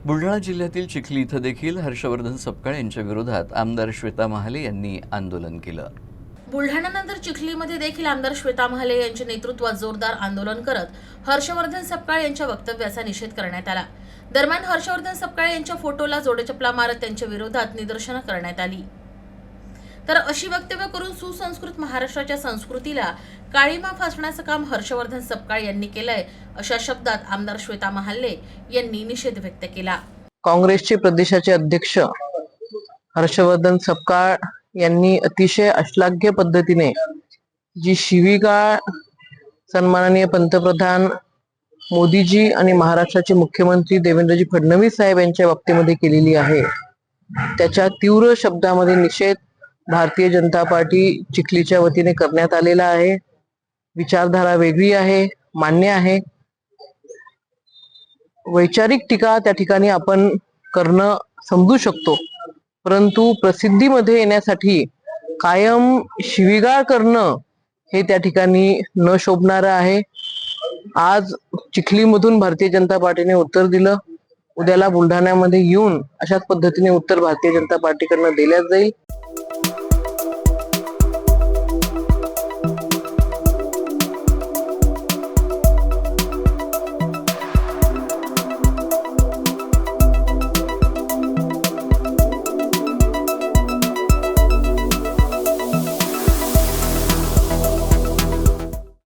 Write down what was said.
बुलढाणा जिल्ह्यातील चिखली इथं देखील हर्षवर्धन सपकाळ यांच्या विरोधात आमदार श्वेता महाले यांनी आंदोलन केलं। बुलढाण्यानंतर चिखलीमध्ये देखील आमदार श्वेता महाले यांच्या नेतृत्वात जोरदार आंदोलन करत हर्षवर्धन सपकाळ यांच्या वक्तव्याचा निषेध करण्यात आला। दरम्यान हर्षवर्धन सपकाळ यांच्या फोटोला जोडेचपला मारत त्यांच्या विरोधात निदर्शनं करण्यात आली। तर अशी वक्तव्य करून सुसंस्कृत महाराष्ट्राच्या संस्कृतीला काळीमा फासण्याचं काम हर्षवर्धन सपकाळ यांनी केलंय, अशा शब्दात आमदार श्वेता महाले यांनी निषेध व्यक्त केला। काँग्रेसचे प्रदेशाचे अध्यक्ष हर्षवर्धन सपकाळ यांनी अतिशय अश्लाघ्य पद्धतीने जी शिवीगाळ सन्माननीय पंतप्रधान मोदीजी आणि महाराष्ट्राचे मुख्यमंत्री देवेंद्रजी फडणवीस साहेब यांच्या बाबतीमध्ये केलेली आहे, त्याच्या तीव्र शब्दामध्ये निषेध भारतीय जनता पार्टी चिखलीच्या वतीने करण्यात आलेला आहे। विचारधारा वेगळी आहे, मान्य आहे। वैचारिक टीका त्या ठिकाणी आपण करणं समजू शकतो, परंतु प्रसिद्धीमध्ये येण्यासाठी कायम शिवीगाळ करणं हे त्या ठिकाणी न शोभणारं आहे। आज चिखलीमधून भारतीय जनता पार्टीने उत्तर दिलं, उद्याला बुलढाण्यामध्ये येऊन अशाच पद्धतीने उत्तर भारतीय जनता पार्टीकडनं दिल्याच जाईल।